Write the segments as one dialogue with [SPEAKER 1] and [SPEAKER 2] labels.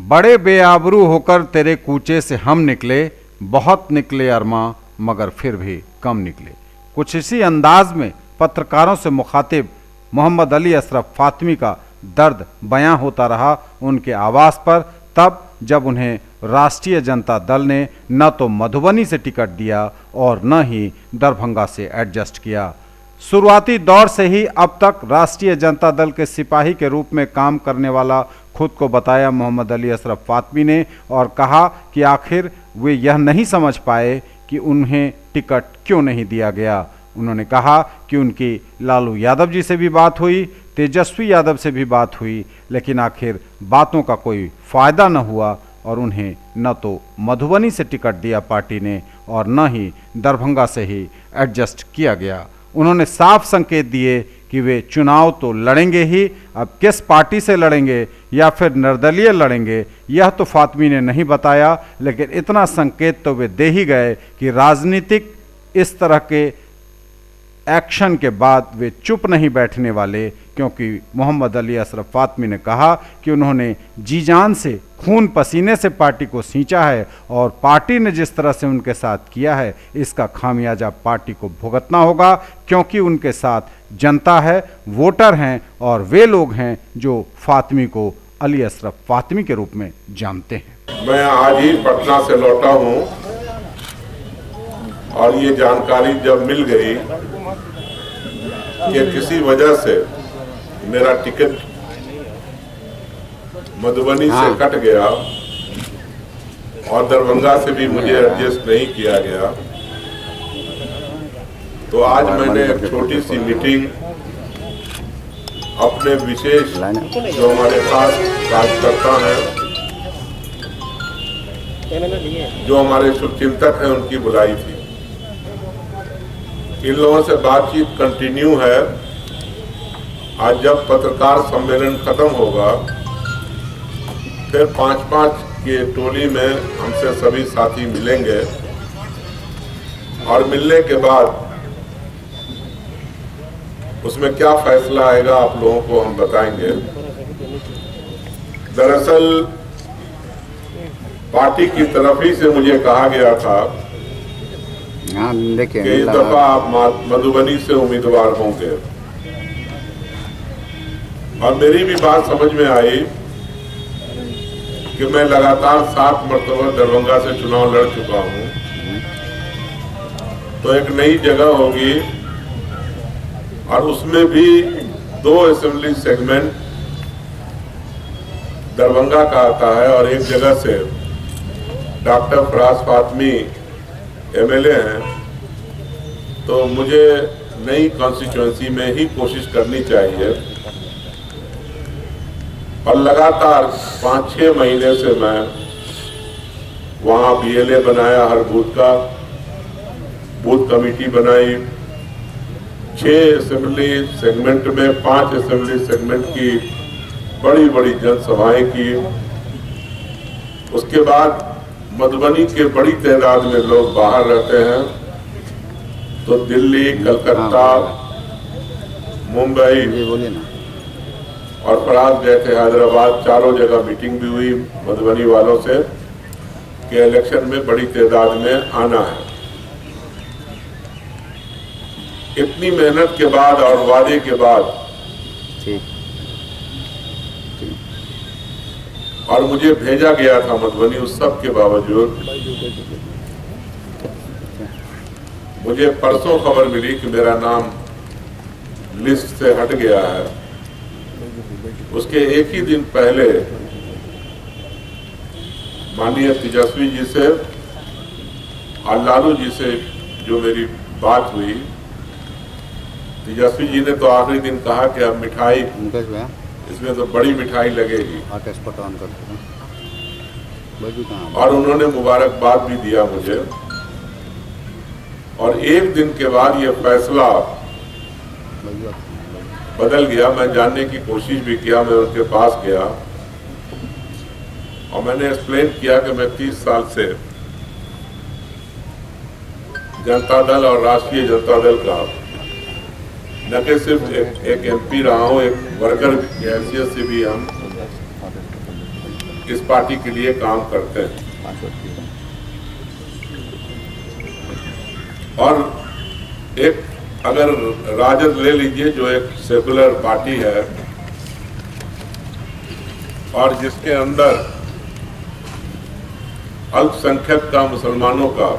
[SPEAKER 1] बड़े बेआबरू होकर तेरे कूचे से हम निकले, बहुत निकले अरमा मगर फिर भी कम निकले। कुछ इसी अंदाज में पत्रकारों से मुखातिब मोहम्मद अली अशरफ फातमी का दर्द बयां होता रहा उनके आवास पर, तब जब उन्हें राष्ट्रीय जनता दल ने न तो मधुबनी से टिकट दिया और न ही दरभंगा से एडजस्ट किया। शुरुआती दौर से ही अब तक राष्ट्रीय जनता दल के सिपाही के रूप में काम करने वाला खुद को बताया मोहम्मद अली अशरफ फातमी ने, और कहा कि आखिर वे यह नहीं समझ पाए कि उन्हें टिकट क्यों नहीं दिया गया। उन्होंने कहा कि उनकी लालू यादव जी से भी बात हुई, तेजस्वी यादव से भी बात हुई, लेकिन आखिर बातों का कोई फ़ायदा न हुआ और उन्हें न तो मधुबनी से टिकट दिया पार्टी ने और न ही दरभंगा से ही एडजस्ट किया गया। उन्होंने साफ संकेत दिए कि वे चुनाव तो लड़ेंगे ही, अब किस पार्टी से लड़ेंगे या फिर निर्दलीय लड़ेंगे यह तो फातमी ने नहीं बताया, लेकिन इतना संकेत तो वे दे ही गए कि राजनीतिक इस तरह के एक्शन के बाद वे चुप नहीं बैठने वाले, क्योंकि मोहम्मद अली अशरफ फातमी ने कहा कि उन्होंने जी जान से खून पसीने से पार्टी को सींचा है और पार्टी ने जिस तरह से उनके साथ किया है इसका खामियाजा पार्टी को भुगतना होगा, क्योंकि उनके साथ जनता है, वोटर हैं और वे लोग हैं जो फातमी को अली अशरफ फातमी के रूप में जानते हैं।
[SPEAKER 2] मैं आज ही पटना से लौटा हूं और ये जानकारी जब मिल गई कि किसी वजह से मेरा टिकट मधुबनी से कट गया और दरभंगा से भी मुझे एडजस्ट नहीं किया गया, तो आज मैंने एक छोटी सी मीटिंग अपने विशेष जो हमारे पास कार्यकर्ता हैं, जो हमारे शुभचिंतक हैं, उनकी बुलाई थी। इन लोगों से बातचीत कंटिन्यू है। आज जब पत्रकार सम्मेलन खत्म होगा फिर 5-5 के टोली में हमसे सभी साथी मिलेंगे और मिलने के बाद उसमें क्या फैसला आएगा आप लोगों को हम बताएंगे। दरअसल पार्टी की तरफ ही से मुझे कहा गया था कि इस दफा आप मधुबनी से उम्मीदवार होंगे, और मेरी भी बात समझ में आई कि मैं लगातार 7 मरतबा दरभंगा से चुनाव लड़ चुका हूं, तो एक नई जगह होगी और उसमें भी 2 असेंबली सेगमेंट दरभंगा का आता है और एक जगह से डॉक्टर फराज फातमी एमएलए हैं, तो मुझे नई कॉन्स्टिट्यूएंसी में ही कोशिश करनी चाहिए। और लगातार 5-6 महीने से मैं वहाँ बीएलए बनाया, हर बूथ का बूथ कमेटी बनाई, 6 असेंबली सेगमेंट में 5 असेंबली सेगमेंट की बड़ी बड़ी जनसभाएं की। उसके बाद मधुबनी के बड़ी तादाद में लोग बाहर रहते हैं, तो दिल्ली, कलकत्ता, मुंबई और फराज गए थे हैदराबाद, चारों जगह मीटिंग भी हुई मधुबनी वालों से कि इलेक्शन में बड़ी तादाद में आना है। इतनी मेहनत के बाद और वादे के बाद और मुझे भेजा गया था मधुबनी, उस सब के बावजूद मुझे परसों खबर मिली कि मेरा नाम लिस्ट से हट गया है। उसके एक ही दिन पहले माननीय तेजस्वी जी से और लालू जी से जो मेरी बात हुई, तेजस्वी जी ने तो आखिरी दिन कहा कि अब मिठाई, इसमें तो बड़ी मिठाई लगेगी, और उन्होंने मुबारकबाद भी दिया मुझे। और एक दिन के बाद ये फैसला बदल गया। मैं जानने की कोशिश भी किया, मैं उनके पास गया और मैंने एक्सप्लेन किया कि मैं 30 साल से जनता दल और राष्ट्रीय जनता दल का न कि सिर्फ एक एमपी रहा हूँ, एक वर्कर की हैसियत से भी हम इस पार्टी के लिए काम करते हैं। और एक अगर राजद ले लीजिए, जो एक सेकुलर पार्टी है और जिसके अंदर अल्पसंख्यक का, मुसलमानों का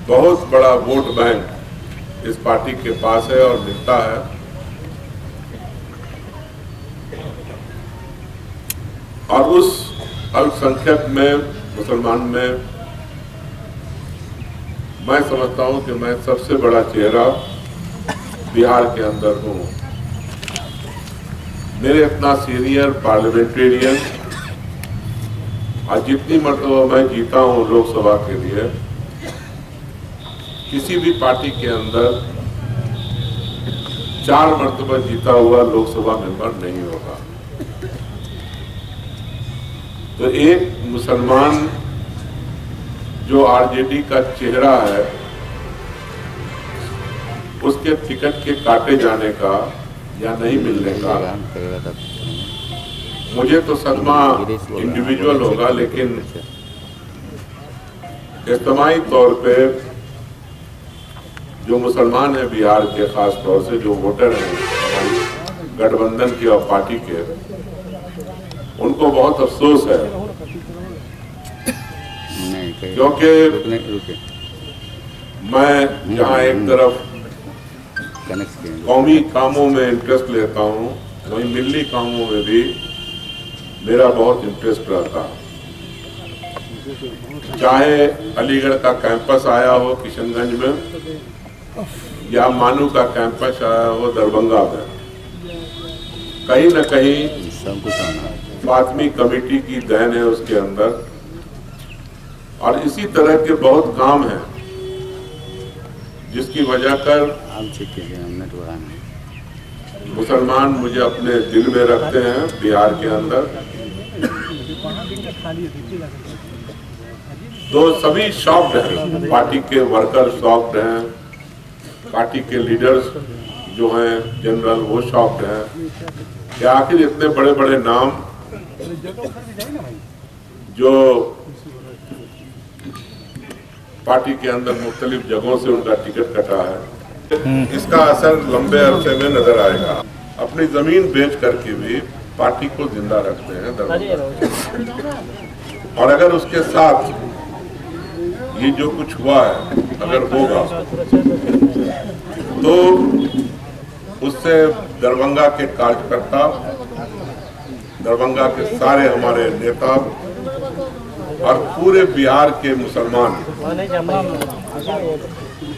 [SPEAKER 2] बहुत बड़ा वोट बैंक इस पार्टी के पास है और मिलता है। और उस अल्पसंख्यक में, मुसलमान में मैं समझता हूं कि मैं सबसे बड़ा चेहरा बिहार के अंदर हूं। मेरे इतना सीनियर पार्लियामेंटेरियन और जितनी मर्तबा मैं जीता हूं लोकसभा के लिए, किसी भी पार्टी के अंदर 4 मर्तबा जीता हुआ लोकसभा मेंबर नहीं होगा। तो एक मुसलमान जो आरजेडी का चेहरा है, उसके टिकट के काटे जाने का या नहीं मिलने का मुझे तो सदमा इंडिविजुअल होगा, लेकिन इज्तिमाई तौर पे जो मुसलमान है बिहार के, खास तौर से जो वोटर हैं गठबंधन के और पार्टी के, उनको बहुत अफसोस है। क्योंकि मैं जहां एक तरफ कौमी कामों में इंटरेस्ट लेता हूं, वहीं मिल्ली कामों में भी मेरा बहुत इंटरेस्ट रहता है। चाहे अलीगढ़ का कैंपस आया हो किशनगंज में या मानू का कैंपस आया हो दरभंगा में, कहीं न कहीं फातमी कमेटी की देन है उसके अंदर। और इसी तरह के बहुत काम हैं जिसकी वजह कर मुसलमान मुझे अपने दिल में रखते हैं बिहार के अंदर। तो सभी शॉक्ड हैं, पार्टी के वर्कर शॉक्ड हैं, पार्टी के लीडर्स जो हैं जनरल, वो शॉक्ड हैं कि आखिर इतने बड़े बड़े नाम जो पार्टी के अंदर मुख्तलिफ जगहों से उनका टिकट कटा है, इसका असर लंबे अरसे में नजर आएगा। अपनी जमीन बेच करके भी पार्टी को जिंदा रखते हैं दरभंगा। और अगर उसके साथ ये जो कुछ हुआ है अगर होगा, तो उससे दरभंगा के कार्यकर्ता, दरभंगा के सारे हमारे नेता और पूरे बिहार के मुसलमान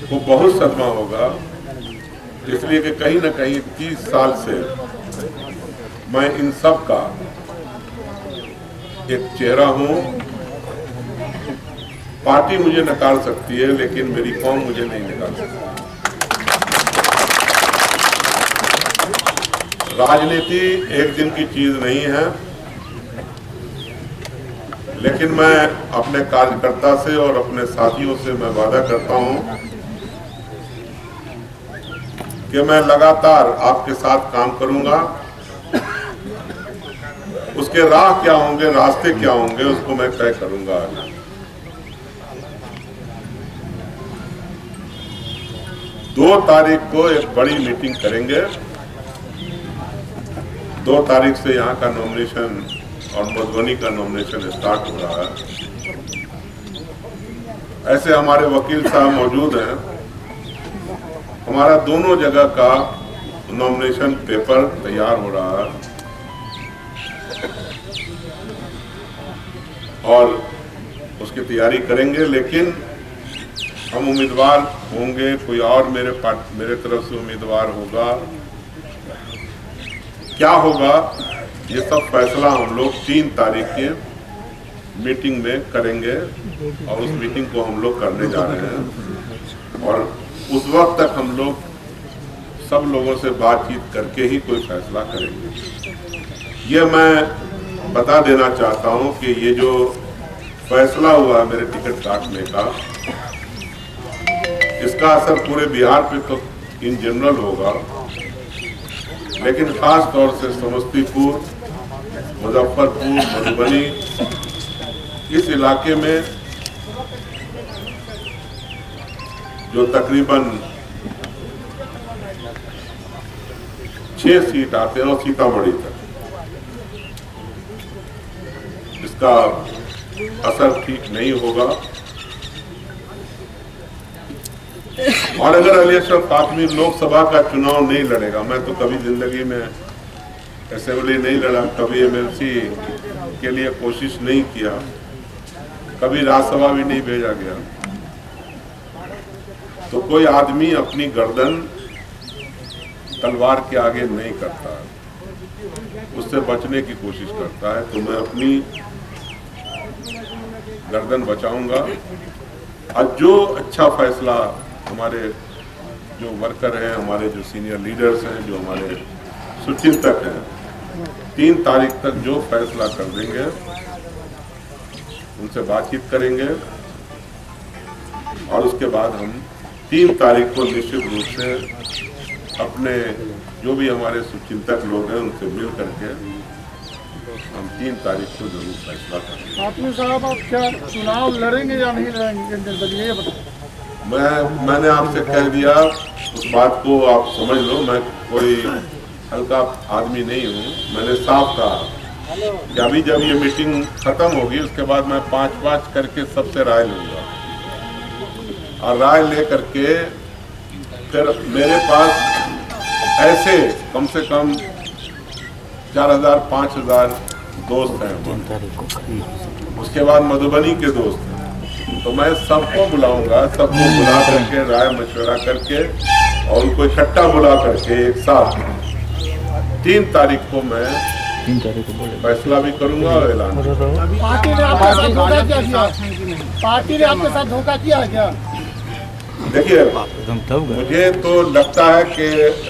[SPEAKER 2] को बहुत सदमा होगा। इसलिए कि कहीं न कहीं 30 साल से मैं इन सब का एक चेहरा हूं। पार्टी मुझे नकार सकती है, लेकिन मेरी कौम मुझे नहीं निकाल सकती। राजनीति एक दिन की चीज नहीं है, लेकिन मैं अपने कार्यकर्ता से और अपने साथियों से मैं वादा करता हूं कि मैं लगातार आपके साथ काम करूंगा। उसके राह क्या होंगे, रास्ते क्या होंगे, उसको मैं तय करूंगा। 2 तारीख को एक बड़ी मीटिंग करेंगे। 2 तारीख से यहाँ का नॉमिनेशन और मधुबनी का नॉमिनेशन स्टार्ट हो रहा है। ऐसे हमारे वकील साहब मौजूद हैं। हमारा दोनों जगह का नॉमिनेशन पेपर तैयार हो रहा है और उसकी तैयारी करेंगे। लेकिन हम उम्मीदवार होंगे, कोई और मेरे तरफ से उम्मीदवार होगा, क्या होगा, ये सब फैसला हम लोग 3 तारीख के मीटिंग में करेंगे और उस मीटिंग को हम लोग करने जा रहे हैं। और उस वक्त तक हम लोग सब लोगों से बातचीत करके ही कोई फैसला करेंगे। ये मैं बता देना चाहता हूं कि ये जो फैसला हुआ मेरे टिकट काटने का, इसका असर पूरे बिहार पे तो इन जनरल होगा, लेकिन खास तौर से समस्तीपुर मुजफ्फरपुर, मधुबनी, इस इलाके में जो तकरीबन 6 सीट आते हैं और सीतामढ़ी तक, इसका असर ठीक नहीं होगा। और अगर अली अशरफ फातमी लोकसभा का चुनाव नहीं लड़ेगा, मैं तो कभी जिंदगी में असेंबली नहीं लड़ा, कभी एमएलसी के लिए कोशिश नहीं किया, कभी राज्यसभा भी नहीं भेजा गया, तो कोई आदमी अपनी गर्दन तलवार के आगे नहीं करता, उससे बचने की कोशिश करता है। तो मैं अपनी गर्दन बचाऊंगा और जो अच्छा फैसला हमारे जो वर्कर हैं, हमारे जो सीनियर लीडर्स हैं, जो हमारे सुचिंतक हैं, 3 तारीख तक जो फैसला कर देंगे, उनसे बातचीत करेंगे और उसके बाद हम 3 तारीख को निश्चित रूप से अपने जो भी हमारे सुचिंतक लोग हैं उनसे मिल करके हम 3 तारीख को जरूर फैसला करेंगे।
[SPEAKER 3] फातमी साहब, आप क्या चुनाव लड़ेंगे या नहीं लड़ेंगे, ये बताओ।
[SPEAKER 2] मैंने आपसे कह दिया, उस बात को आप समझ लो, मैं कोई हल्का आदमी नहीं हूँ। मैंने साफ कहा कि अभी जब ये मीटिंग खत्म होगी उसके बाद मैं 5-5 करके सबसे राय लूंगा और राय ले करके फिर मेरे पास ऐसे कम से कम 4000-5000 दोस्त हैं। उसके बाद मधुबनी के दोस्त हैं, तो मैं सबको बुलाऊंगा, सबको बुला करके राय मशवरा करके और उनको इकट्ठा बुला करके एक साथ 3 तारीख को मैं फैसला भी करूंगा और ऐलान भी करूंगा।
[SPEAKER 3] पार्टी ने आपके साथ धोखा किया? पार्टी ने आपके साथ धोखा किया है क्या?
[SPEAKER 2] देखिए, मुझे तो लगता है कि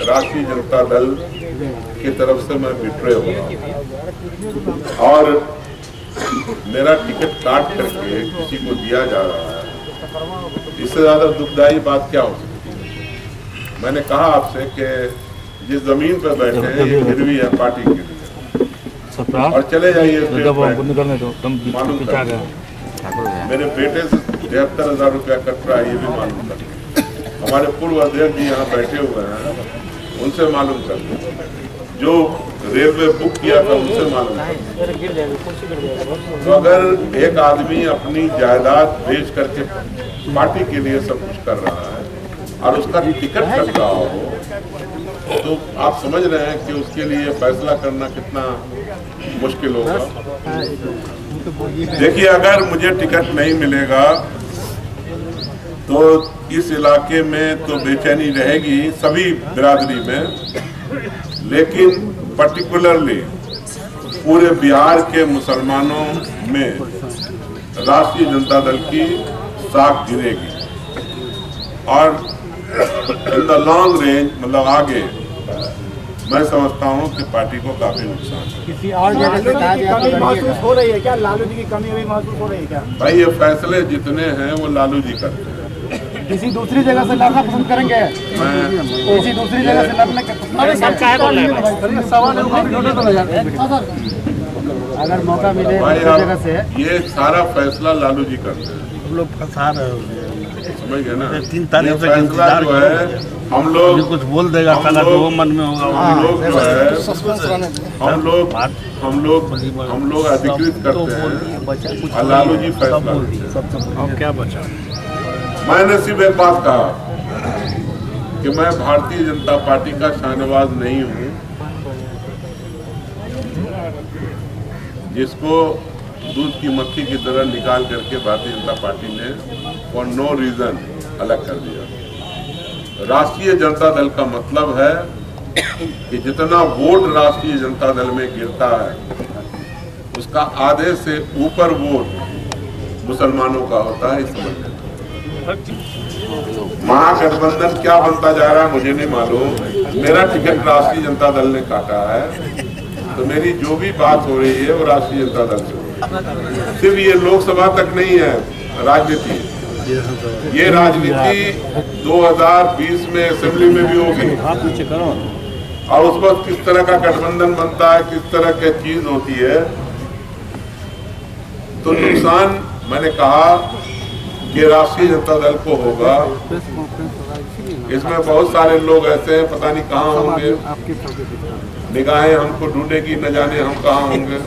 [SPEAKER 2] राष्ट्रीय जनता दल की तरफ से मैं बिट्रे हो रहा हूँ और मेरा टिकट काट करके किसी को दिया जा रहा है। इससे ज्यादा दुखदायी बात क्या हो सकती है? मैंने कहा आपसे कि जिस जमीन पर बैठे हैं ये गिरवी है पार्टी के लिए, और चले जाइए मालूम कर, मेरे बेटे से 73,000 रुपया कट रहा है, ये भी मालूम कर। हमारे पूर्व अध्यक्ष जी यहाँ बैठे हुए हैं, उनसे मालूम कर, जो रेलवे बुक किया था उनसे मालूम कर। तो अगर एक आदमी अपनी जायदाद बेच करके पार्टी के लिए सब कुछ कर रहा है और उसका टिकट कट रहा हो, तो आप समझ रहे हैं कि उसके लिए फैसला करना कितना मुश्किल होगा। देखिए, अगर मुझे टिकट नहीं मिलेगा तो इस इलाके में तो बेचैनी रहेगी सभी बिरादरी में, लेकिन पर्टिकुलरली पूरे बिहार के मुसलमानों में राष्ट्रीय जनता दल की साख गिरेगी और इन द लॉन्ग रेंज, मतलब आगे, मैं समझता हूँ कि पार्टी को काफी नुकसान है।
[SPEAKER 3] किसी और जगह से कमी महसूस हो रही है क्या? लालू जी की कमी अभी महसूस हो रही है क्या?
[SPEAKER 2] भाई, ये फैसले जितने हैं वो लालू जी करते हैं।
[SPEAKER 3] किसी दूसरी जगह से लड़ना पसंद करेंगे? किसी दूसरी जगह से लड़ने का सवाल अगर मौका मिले
[SPEAKER 2] भाई,
[SPEAKER 3] दूसरी जगह से,
[SPEAKER 2] ये सारा फैसला लालू जी करते हैं।
[SPEAKER 4] हम लोग फंसा रहे हो,
[SPEAKER 2] समझ गए ना?
[SPEAKER 4] 3 तारीख तक
[SPEAKER 2] फैसला
[SPEAKER 4] इंतजार
[SPEAKER 2] जो है, हम लोग
[SPEAKER 4] कुछ बोल देगा, साला जो वो मन में होगा
[SPEAKER 2] हम लोग जो है हम लोग अधिकृत करते हैं और लालू जी फैसला करते हैं।
[SPEAKER 4] अब क्या बचा?
[SPEAKER 2] मैंने सिर्फ एक बात कहा कि मैं भारतीय जनता पार्टी का शाहनवाज नहीं हूँ जिसको दूध की मक्खी की तरह निकाल करके भारतीय जनता पार्टी ने फॉर नो रीजन अलग कर दिया। राष्ट्रीय जनता दल का मतलब है कि जितना वोट राष्ट्रीय जनता दल में गिरता है उसका आधे से ऊपर वोट मुसलमानों का होता है। इस समझ महागठबंधन क्या बनता जा रहा है मुझे नहीं मालूम। मेरा टिकट राष्ट्रीय जनता दल ने काटा है, तो मेरी जो भी बात हो रही है वो राष्ट्रीय जनता दल से हो रही है। सिर्फ ये लोकसभा तक नहीं है राजनीति, ये राजनीति 2020 में असेंबली में भी होगी। और उस वक्त किस तरह का गठबंधन बनता है, किस तरह की चीज होती है, तो नुकसान मैंने कहा कि राष्ट्रीय जनता दल को होगा। इसमें बहुत सारे लोग ऐसे हैं, पता नहीं कहाँ होंगे, निगाहें हमको ढूंढेगी, न जाने हम कहाँ होंगे।